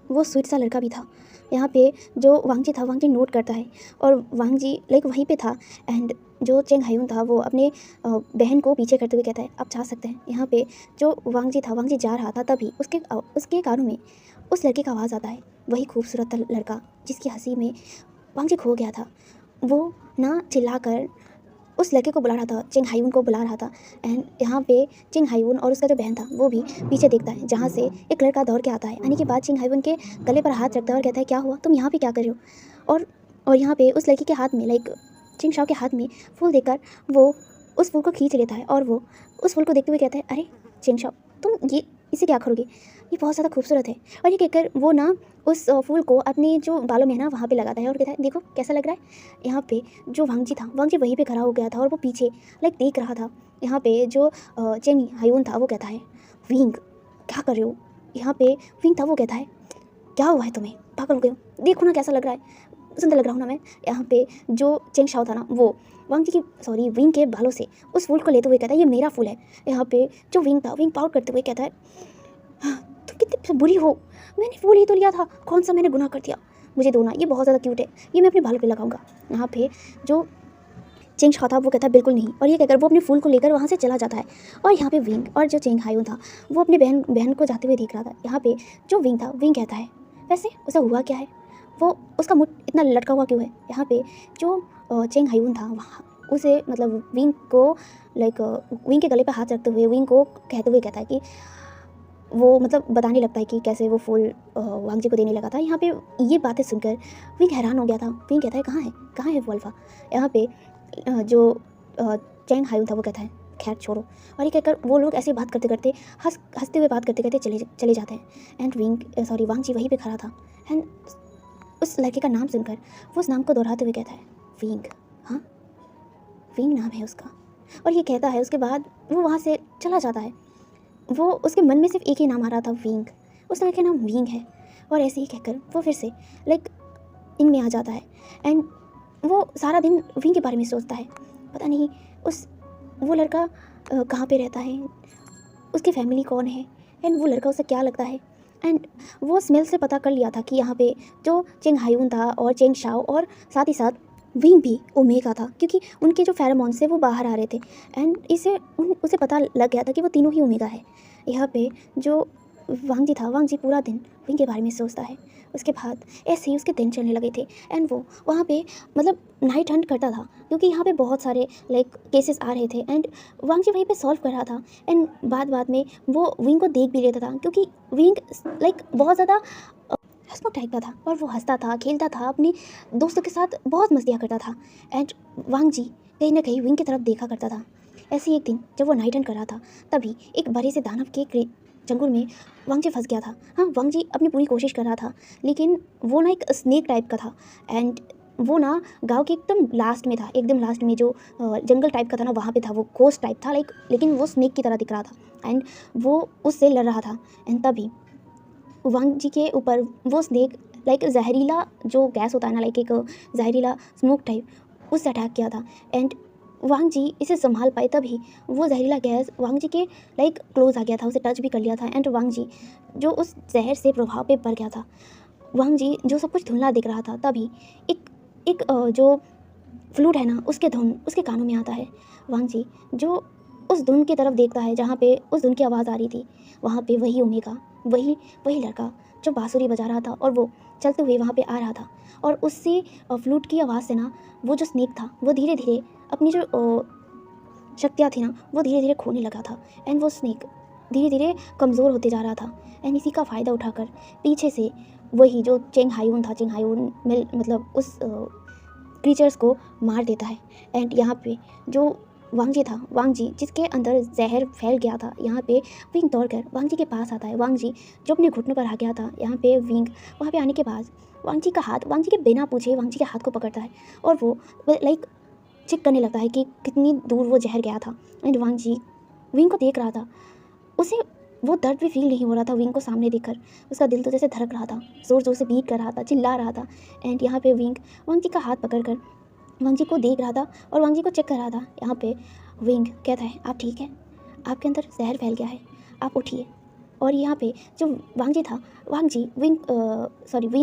वो स्वीट सा लड़का भी था। यहाँ पे जो वांग जी था, वांग जी नोट करता है और वांग जी लाइक वहीं पे था एंड जो चेंग हायून था वो अपने बहन को पीछे करते हुए कहता है, आप जा सकते हैं। यहाँ पे जो वांग जी था, वांग जी जा रहा था, तभी उसके कानों में उस लड़के का आवाज़ आता है, वही खूबसूरत लड़का जिसकी हंसी में वांग जी खो गया था। वो ना चिल्लाकर उस लड़के को बुला रहा था, चेंग हायून को बुला रहा था। एंड यहाँ पे चेंग हायून और उसका जो बहन था वो भी पीछे देखता है, जहाँ से एक लड़का दौड़ के आता है। आने के बाद चेंग हायून के गले पर हाथ रखता है और कहता है, क्या हुआ, तुम यहाँ पे क्या कर रहे हो। और यहाँ पे उस लड़की के हाथ में लाइक चेंग शाओ के हाथ में फूल देखकर वो उस फूल को खींच लेता है और वो उस फूल को देखते हुए कहता है, अरे चेंग शाओ तुम ये इसे क्या करोगे, ये बहुत ज़्यादा खूबसूरत है। और ये कहकर वो ना उस फूल को अपने जो बालों में है ना वहाँ पे लगाता है और कहता है, देखो कैसा लग रहा है। यहाँ पे जो वांग जी था, वांग जी वहीं पे खड़ा हो गया था और वो पीछे लाइक देख रहा था। यहाँ पे जो चेंग हायून था वो कहता है, विंग क्या कर रहे हो। यहाँ पे विंग था वो कहता है, क्या हुआ है तुम्हें, पागल हो गए हो, देखो ना कैसा लग रहा है, सुंदर लग रहा हूँ ना मैं। यहाँ पे जो चेंग शाओ था ना वो विंग के बालों से उस फूल को लेते हुए कहता है, ये मेरा फूल है। यहाँ पे जो विंग था, विंग पाउट करते हुए कहता है, तुम कितनी बुरी हो, मैंने फूल ही तो लिया था, कौन सा मैंने गुनाह कर दिया, मुझे दो ना, ये बहुत ज़्यादा क्यूट है, ये मैं अपने बालों पे लगाऊंगा। यहाँ पे जो चेंग शाओ था वो कहता है, बिल्कुल नहीं। और ये कहकर वो अपने फूल को लेकर वहाँ से चला जाता है। और यहाँ पे विंग और जो चेंग हायून था वो अपने बहन को जाते हुए देख रहा था। यहाँ पे जो विंग था, विंग कहता है, वैसे उसे हुआ क्या है, वो उसका मुँह इतना लटका हुआ क्यों है। यहाँ पे जो चेंग हायून था वहाँ उसे मतलब विंग को लाइक विंग के गले पर हाथ रखते हुए विंग को कहते हुए कहता है कि वो मतलब बताने लगता है कि कैसे वो फूल वांग जी को देने लगा था। यहाँ पे ये बातें सुनकर विंग हैरान हो गया था। विंग कहता है, कहाँ है वो अल्फा। यहाँ पे जो चेंग हायून था वो कहता है, खैर छोड़ो। और ये कहकर वो लोग ऐसे बात करते करते हंसते हुए बात करते करते चले जाते हैं। एंड वांग जी वहीं पे खड़ा था एंड उस लड़के का नाम सुनकर वो उस नाम को दोहराते हुए कहता है, विंग, हाँ विंग नाम है उसका। और ये कहता है, उसके बाद वो वहाँ से चला जाता है। वो उसके मन में सिर्फ एक ही नाम आ रहा था, विंग, उस लड़के का नाम विंग है। और ऐसे ही कहकर वो फिर से लाइक इनमें आ जाता है एंड वो सारा दिन विंग के बारे में सोचता है, पता नहीं वो लड़का कहाँ पे रहता है, उसकी फैमिली कौन है एंड वो लड़का उसे क्या लगता है। एंड वो स्मेल से पता कर लिया था कि यहाँ पे जो चेंग हायून था और चेंग शाओ और साथ ही साथ विंग भी ओमेगा था, क्योंकि उनके जो फेरोमोन्स थे वो बाहर आ रहे थे। एंड उसे पता लग गया था कि वो तीनों ही ओमेगा है। यहाँ पे जो वांग जी था, वांग जी पूरा दिन विंग के बारे में सोचता है। उसके बाद ऐसे ही उसके दिन चलने लगे थे एंड वो वहाँ पे मतलब नाइट हंट करता था, क्योंकि यहाँ पे बहुत सारे लाइक केसेस आ रहे थे एंड वांग जी वहीं पे सॉल्व कर रहा था। एंड बाद में वो विंग को देख भी लेता था, क्योंकि विंग लाइक बहुत ज़्यादा हंसमुख टाइप का था और वो हंसता था, खेलता था, अपने दोस्तों के साथ बहुत मस्तियाँ करता था। एंड वांग जी कहीं ना कहीं विंग की तरफ देखा करता था। ऐसे ही एक दिन जब वो नाइट हंट कर रहा था, तभी एक बड़े से दानव के चंगुल में वांग जी फंस गया था। हाँ, वांग जी अपनी पूरी कोशिश कर रहा था, लेकिन वो ना एक स्नेक टाइप का था। एंड वो ना गांव के एकदम लास्ट में था, एकदम लास्ट में जो जंगल टाइप का था ना, वहाँ पे था। वो घोस्ट टाइप था लाइक, लेकिन वो स्नेक की तरह दिख रहा था एंड वो उससे लड़ रहा था। एंड तभी वांग जी के ऊपर वो स्नेक लाइक जहरीला जो गैस होता है ना, लाइक एक जहरीला स्मोक टाइप, उससे अटैक किया था। एंड वांग जी इसे संभाल पाए, तभी वो जहरीला गैस वांग जी के लाइक क्लोज आ गया था, उसे टच भी कर लिया था। एंड वांग जी जो उस जहर से प्रभाव पे पड़ गया था, वांग जी जो सब कुछ धुंधला दिख रहा था, तभी एक एक जो फ्लूट है ना, उसके धुन उसके कानों में आता है। वांग जी जो उस धुन की तरफ देखता है जहाँ पे उस धुन की आवाज़ आ रही थी, वहाँ पे वही ओमेगा, वही वही लड़का जो बांसुरी बजा रहा था और वो चलते हुए वहाँ पे आ रहा था। और उससे फ्लूट की आवाज़ से ना वो जो स्नेक था वो धीरे धीरे अपनी जो शक्तियाँ थी ना वो धीरे धीरे खोने लगा था। एंड वो स्नेक धीरे धीरे कमज़ोर होते जा रहा था। एंड इसी का फ़ायदा उठाकर पीछे से वही जो चेंग हायून था, चेंग हायून मतलब उस क्रीचर्स को मार देता है। एंड यहाँ पे जो वांग जी था, वांग जी जिसके अंदर जहर फैल गया था, यहाँ पे विंग दौड़कर वांग जी के पास आता है। वांग जी जो अपने घुटनों पर आ गया था, यहाँ पे विंग वहाँ पे आने के बाद वांग जी का हाथ, वांग जी के बिना पूछे वांग जी के हाथ को पकड़ता है और वो लाइक चेक करने लगता है कि कितनी दूर वो जहर गया था। एंड वांग जी विंग को देख रहा था, उसे वो दर्द भी फील नहीं हो रहा था विंग को सामने देखकर। उसका दिल तो जैसे धड़क रहा था, ज़ोर ज़ोर से बीट कर रहा था, चिल्ला रहा था। एंड यहाँ पे विंग वांग जी का हाथ पकड़कर वांग जी को देख रहा था और वांग जी को चेक कर रहा था। यहाँ पे विंग कहता है, आप ठीक हैं? आपके अंदर जहर फैल गया है, आप उठिए। और यहाँ पे जो वांग जी था, वांग जी विंग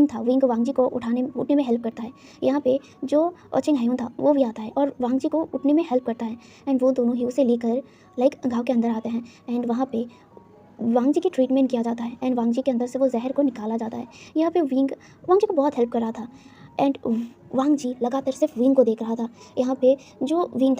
था, विंग वांग जी को उठने में हेल्प करता है। यहाँ पे जो चेंग हायून था वो भी आता है और वांग जी को उठने में हेल्प करता है। एंड वो दोनों ही उसे लेकर लाइक गाँव के अंदर आते हैं। एंड वहाँ पे वांग जी की ट्रीटमेंट किया जाता है एंड वांग जी के अंदर से वो जहर को निकाला जाता है। यहाँ पे विंग वांग जी को बहुत हेल्प कर रहा था एंड वांग जी लगातार सिर्फ विंग को देख रहा था। यहाँ पे जो विंग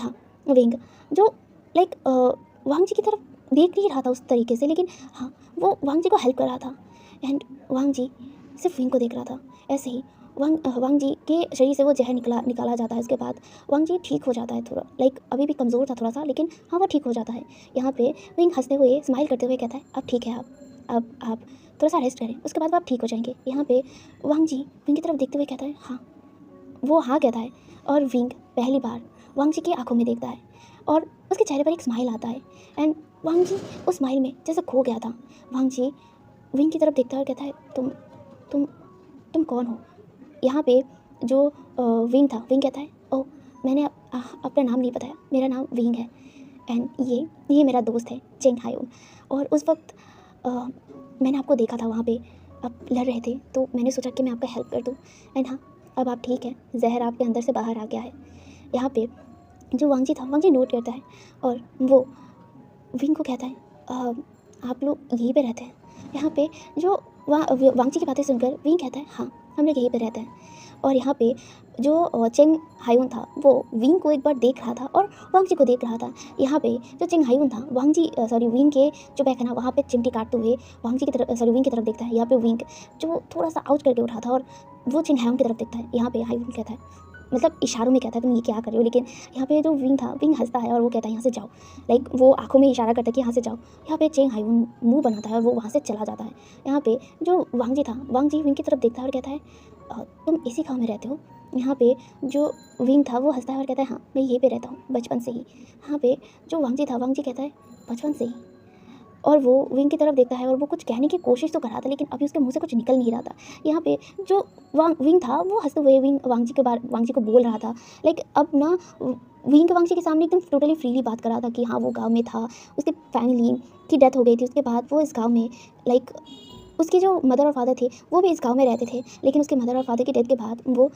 जो लाइक वांग जी की तरफ देख नहीं रहा था उस तरीके से, लेकिन हाँ वो वांग जी को हेल्प कर रहा था। एंड वांग जी सिर्फ विंग को देख रहा था। ऐसे ही वांग जी के शरीर से वो जहर निकाला जाता है। उसके बाद वांग जी ठीक हो जाता है, थोड़ा लाइक अभी भी कमज़ोर था थोड़ा सा, लेकिन हाँ वो ठीक हो जाता है। यहाँ पे विंग हंसते हुए स्माइल करते हुए कहता है, अब ठीक है, आप थोड़ा सा रेस्ट करें, उसके बाद आप ठीक हो जाएंगे। यहाँ पे वांग जी विंग की तरफ देखते हुए कहता है हाँ, वो हाँ कहता है। और विंग पहली बार वांग जी की आंखों में देखता है और उसके चेहरे पर एक स्माइल आता है। एंड वांग जी उस स्माइल में जैसे खो गया था। वांग जी विंग की तरफ देखता है और कहता है, तुम तुम कौन हो? यहाँ पे जो विंग था, विंग कहता है, ओह मैंने अपना नाम नहीं बताया, मेरा नाम विंग है एंड ये मेरा दोस्त है चेंग हायून। और उस वक्त मैंने आपको देखा था वहाँ पे आप लड़ रहे थे, तो मैंने सोचा कि मैं आपका हेल्प कर दूँ। एंड हाँ, अब आप ठीक हैं, जहर आपके अंदर से बाहर आ गया है। यहाँ पे जो वांग जी था, वांग जी नोट करता है और वो विंग को कहता है, आप लोग यहीं पे रहते हैं? यहाँ पे जो वांग जी की बातें सुनकर विंग कहता है, हाँ हम लोग यहीं पे रहते हैं। और यहाँ पे जो चेंग हायून था वो विंग को एक बार देख रहा था और वांग जी को देख रहा था। यहाँ पे जो चेंग हायून था विंग के जो बैक है ना, वहाँ पे चिमटी काटते हुए वांग जी की तरफ विंग की तरफ देखता है। यहाँ पे विंग जो थोड़ा सा आउट करके उठा था और वो चेंग हायून की तरफ देखता है। यहाँ पे हायून कहता है, मतलब इशारों में कहता है, तुम ये क्या कर रहे हो? लेकिन यहाँ पे जो विंग था, विंग हंसता है और वो कहता है यहाँ से जाओ, लाइक वो आंखों में इशारा करता है कि यहाँ से जाओ। यहाँ पे चेंग हायून मुंह बनाता है और वो वहाँ से चला जाता है। यहाँ पे जो वांग जी था, वांग जी विंग की तरफ देखता है और कहता है, तुम इसी गाँव में रहते हो? यहाँ पे जो विंग था वो हंसता है और कहता है, हाँ मैं यहीं पे रहता हूँ बचपन से ही। यहाँ पे जो वांग जी था, वांग जी कहता है, बचपन से ही? और वो विंग की तरफ देखता है और वो कुछ कहने की कोशिश तो कर रहा था, लेकिन अभी उसके मुंह से कुछ निकल नहीं रहा था। यहाँ पे जो विंग था वो हंसते हुए वांग जी को बोल रहा था, लाइक अब ना विंग वांग जी के सामने एकदम टोटली फ्रीली बात कर रहा था कि हाँ वो गाँव में था, उसकी फैमिली की डेथ हो गई थी, उसके बाद वो इस गाँव में लाइक उसके जो मदर और फादर थे वो भी इस गाँव में रहते थे, लेकिन उसके मदर और फादर की डेथ के बाद वो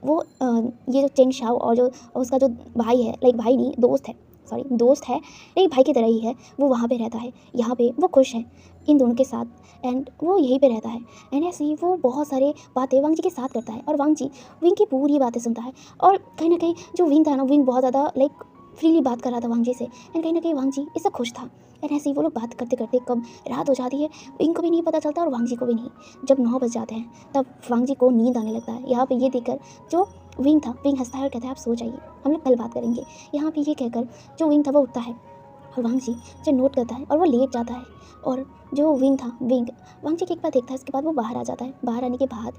वो ये जो चेंग शाओ और जो उसका जो भाई है, लाइक भाई नहीं दोस्त है, सॉरी दोस्त है, एक भाई की तरह ही है, वो वहाँ पे रहता है। यहाँ पे वो खुश है इन दोनों के साथ एंड वो यहीं पे रहता है। एंड ऐसे ही वो बहुत सारे बातें वांग जी के साथ करता है और वांग जी विंग की पूरी बातें सुनता है। और कहीं ना कहीं जो विंग था ना, विंग बहुत ज़्यादा लाइक फ्रीली बात कर रहा था वांग जी से एंड कहीं ना कहीं वांग जी इससे खुश था। एंड ऐसे ही वो लोग बात करते करते कब रात हो जाती है, विंग को भी नहीं पता चलता और वांग जी को भी नहीं। जब 9 बज जाते हैं तब वांग जी को नींद आने लगता है। यहाँ पे ये देखकर जो विंग था, विंग हंसता है और कहता है आप सो जाइए, हम लोग कल बात करेंगे। यहाँ पे ये कहकर जो विंग था वो उठता है और वांग जी जो नोट करता है और वो लेट जाता है। और जो विंग था, विंग वांग जी की एक बार देखता है, उसके बाद वो बाहर आ जाता है। बाहर आने के बाद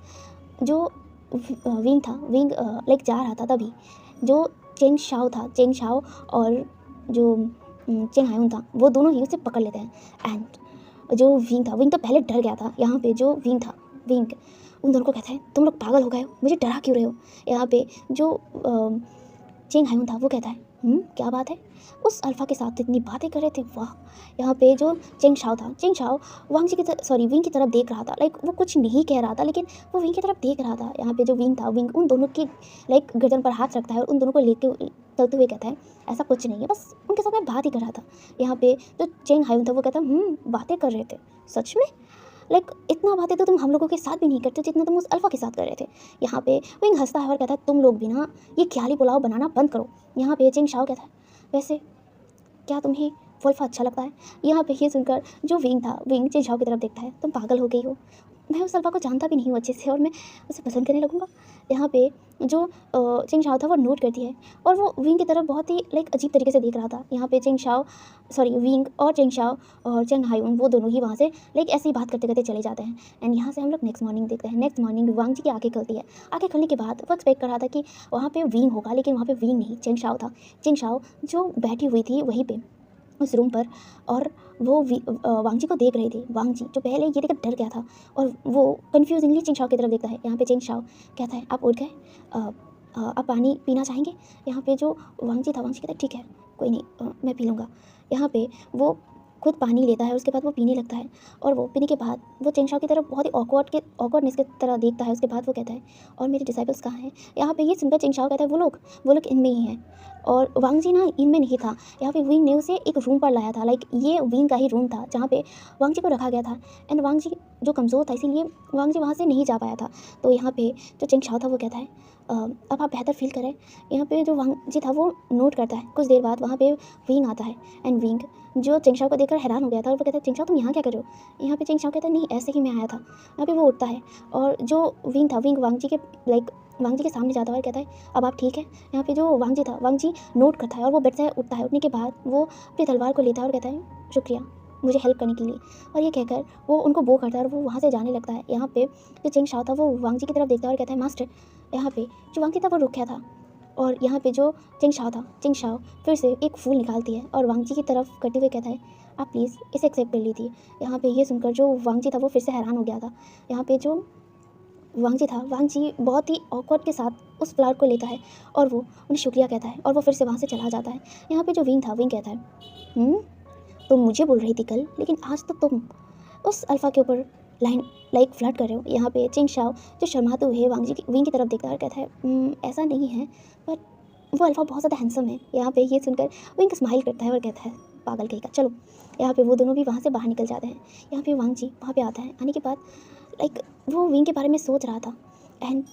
जो विंग था, विंग लाइक जा रहा था, तभी जो चेंग शाओ था, चेंग शाओ और जो चेंग हायुन था, वो दोनों ही उसे पकड़ लेते हैं। एंड जो विंग था, विंग तो पहले डर गया था। यहाँ पे जो विंग था, विंग उन दोनों को कहता है तुम लोग पागल हो गए हो, मुझे डरा क्यों रहे हो। यहाँ पे जो चेंग हायुन था वो कहता है क्या बात है, उस अल्फ़ा के साथ इतनी बातें कर रहे थे, वाह। यहाँ पे जो चेंग शाओ था, चेंग शाओ वांग जी की सॉरी विंग की तरफ देख रहा था, लाइक वो कुछ नहीं कह रहा था लेकिन वो विंग की तरफ देख रहा था। यहाँ पे जो विंग था, विंग उन दोनों की लाइक गर्दन पर हाथ रखता है और उन दोनों को लेके चलते हुए कहता है ऐसा कुछ नहीं है, बस उनके साथ मैं बात ही कर रहा था। यहाँ पे जो चेंग हायुन था वो कहता बातें कर रहे थे, सच में, लाइक इतना बातें तो तुम हम लोगों के साथ भी नहीं करते जितना तुम उस अल्फ़ा के साथ कर रहे थे। यहाँ पे विंग हंसता है और कहता है तुम लोग भी ना ये ख्याली पुलाव बनाना बंद करो। यहाँ पे चेंग शाओ कहता है वैसे क्या तुम्हें वोल्फा अच्छा लगता है। यहाँ पे ये सुनकर जो विंग था, विंग चेंग शाओ की तरफ देखता है, तुम पागल हो गई हो, मैं उस अल्फ़ा को जानता भी नहीं हूँ अच्छे से और मैं उसे पसंद करने लगूँगा। यहाँ पे जो चेंग शाओ था वो नोट करती है और वो विंग की तरफ बहुत ही लाइक अजीब तरीके से देख रहा था। यहाँ पे चेंग शाओ सॉरी विंग और चेंग शाओ और चेंग हायुन वो दोनों ही वहाँ से लाइक ऐसे ही बात करते करते चले जाते हैं। एंड यहाँ से हम लोग नेक्स्ट मॉर्निंग देखते हैं। नेक्स्ट मॉर्निंग वांग जी की आँखें खुलती है। आँखें खुलने के बाद वो एक्सपेक्ट कर रहा था कि वहाँ पे विंग होगा, लेकिन वहाँ पे विंग नहीं, चेंग शाओ था। चेंग शाओ जो बैठी हुई थी वहीं पे उस रूम पर और वो वांग जी को देख रही थी। वांग जी जो पहले ये देखकर डर गया था और वो कन्फ्यूजिंगली चिंग शाओ की तरफ देखता है। यहाँ पे चिंग शाओ कहता है आप उठ गए, आप पानी पीना चाहेंगे। यहाँ पे जो वांग जी था, वांग जी कहता है ठीक है कोई नहीं, मैं पी लूँगा। यहाँ पे वो खुद पानी लेता है, उसके बाद वो पीने लगता है और वो पीने के बाद वो चेंग शाओ की तरफ बहुत ही ऑकवर्डनेस की तरह देखता है। उसके बाद वो कहता है और मेरे डिसाइपल्स कहाँ हैं। यहाँ पे ये सुनकर चेंग शाओ कहता है वो लोग इनमें ही हैं और वांग जी ना इनमें नहीं था। यहाँ पे विंग ने उसे एक रूम पर लाया था, लाइक ये विंग का ही रूम था जहाँ पे वांग जी को रखा गया था। एंड वांग जी जो कमज़ोर था इसीलिए वांग जी वहाँ से नहीं जा पाया था। तो यहाँ पे जो चेंग शाओ था वो कहता है अब आप बेहतर फील करें। यहाँ पे जो वांग जी था वो नोट करता है। कुछ देर बाद वहाँ पे विंग आता है एंड विंग जो चेंग शाओ को देखकर हैरान हो गया था और वो कहता है चेंग शाओ तुम यहाँ क्या कर रहे हो। यहाँ पे चेंग शाओ कहता है नहीं ऐसे ही मैं आया था। यहाँ पे वो उठता है और जो विंग था, विंग वांग जी के लाइक वांग जी के सामने जाता है और कहता है अब आप ठीक है। यहाँ पे जो वांग जी था, वांग जी नोट करता है और वो बेड से उठता है। उठने के बाद वो अपनी तलवार को लेता है और कहता है शुक्रिया मुझे हेल्प करने के लिए। और ये कहकर वो उनको बो करता है और वो वहाँ से जाने लगता है। यहाँ पे जो चेंग शाओ था वो वांग जी की तरफ देखता है और कहता है मास्टर। यहाँ पे जो वांग जी था वो रुक गया था और यहाँ पे जो चेंग शाओ था, चेंग शाओ फिर से एक फूल निकालती है और वांग जी की तरफ करते हुए कहता है आप प्लीज़ इसे एक्सेप्ट कर लीजिए। यहाँ पे ये सुनकर जो वांग जी था वो फिर से हैरान हो गया था। यहाँ पे जो वांग जी था, वांग जी बहुत ही ऑकवर्ड के साथ उस फ्लावर को लेता है और वो उन्हें शुक्रिया कहता है और वो फिर से वहाँ से चला जाता है। यहाँ पे जो विंग था, विंग कहता है तुम मुझे बोल रही थी कल, लेकिन आज तो तुम उस अल्फ़ा के ऊपर लाइक फ्लर्ट कर रहे हो। यहाँ पे चिंग शाओ जो शर्माते हुए वांग जी की विंग की तरफ देखता है और कहता है ऐसा नहीं है, पर वो अल्फ़ा बहुत ज़्यादा हैंडसम है। यहाँ पे ये सुनकर विंग स्माइल करता है और कहता है पागल कहीं का, चलो। यहाँ पे वो दोनों भी वहाँ से बाहर निकल जाते हैं। यहाँ पे वांग जी वहाँ पे आता है। आने के बाद लाइक वो विंग के बारे में सोच रहा था एंड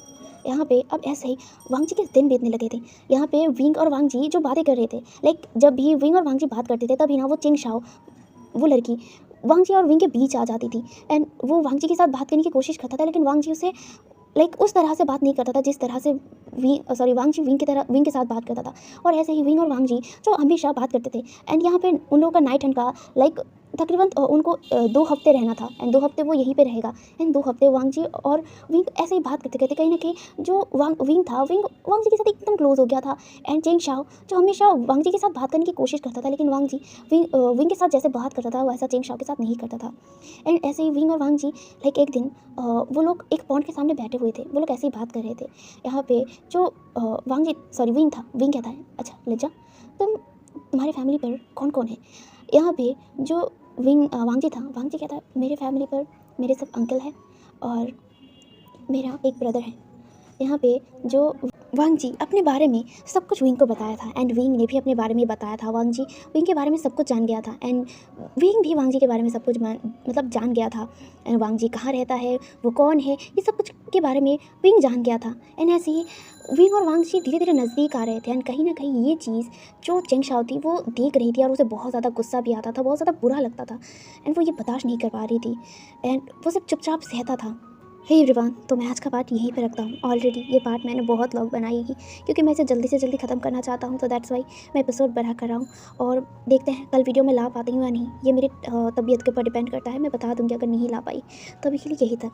यहाँ पे अब ऐसे ही वांग जी के दिन बीतने लगे थे। यहाँ पे विंग और वांग जी जो बातें कर रहे थे, लाइक जब भी विंग और वांग जी बात करते थे तभी ना वो चिंग शाओ वो लड़की वांग जी और विंग के बीच आ जाती थी एंड वो वांग जी के साथ बात करने की कोशिश करता था, लेकिन वांग जी उसे लाइक उस तरह से बात नहीं करता था जिस तरह से वांग जी विंग के साथ बात करता था। और ऐसे ही विंग और वांग जी जो हमेशा बात करते थे एंड यहाँ पे उन लोगों का नाइट एंड का लाइक तकरीबन उनको 2 हफ्ते रहना था एंड 2 हफ्ते वो यहीं पे रहेगा एंड 2 हफ्ते वांग जी और विंग ऐसे ही बात करते करते कहीं ना कहीं जो विंग था, विंग वांग जी के साथ एकदम क्लोज हो गया था। एंड चेंग शाओ जो हमेशा वांग जी के साथ बात करने की कोशिश करता था, लेकिन वांग जी विंग के साथ जैसे बात करता था वैसा चेंग शाओ के साथ नहीं करता था। एंड ऐसे ही विंग और वांग जी लाइक एक दिन वो लोग एक पॉन्ड के सामने बैठे हुए थे, वो लोग ऐसे ही बात कर रहे थे। यहाँ पे जो वांग जी सॉरी विंग था, विंग कहता है अच्छा लज्जा तुम्हारे फैमिली पर कौन कौन है। यहाँ पे जो वांग जी था, वांग जी कहता है मेरे फैमिली पर मेरे सब अंकल हैं और मेरा एक ब्रदर है। यहाँ पे जो वांग जी अपने बारे में सब कुछ विंग को बताया था एंड विंग ने भी अपने बारे में बताया था। वांग जी विंग के बारे में सब कुछ जान गया था एंड विंग भी वांग जी के बारे में सब कुछ मतलब जान गया था। एंड वांग जी कहाँ रहता है, वो कौन है, ये सब कुछ के बारे में विंग जान गया था। एंड ऐसे ही विंग और वांग जी धीरे धीरे नज़दीक आ रहे थे एंड कहीं ना कहीं ये चीज़ जो चेंग शाओ थी वो देख रही थी और उसे बहुत ज़्यादा गुस्सा भी आता था, बहुत ज़्यादा बुरा लगता था एंड वो ये बर्दाश्त नहीं कर पा रही थी एंड वो सब चुपचाप सहता था। हे एवरीवन, तो मैं आज का पार्ट यहीं पे रखता हूँ। ऑलरेडी ये पार्ट मैंने बहुत लॉन्ग बनाई है क्योंकि मैं इसे जल्दी से जल्दी ख़त्म करना चाहता हूँ, तो दैट्स वाई मैं एपिसोड बढ़ा कर रहा हूँ। और देखते हैं कल वीडियो में ला पाती हूँ या नहीं, ये मेरी तबीयत के ऊपर डिपेंड करता है। मैं बता दूँगी अगर नहीं ला पाई, तो अभी के लिए यही तक।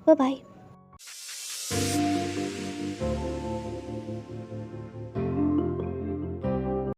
Bye bye.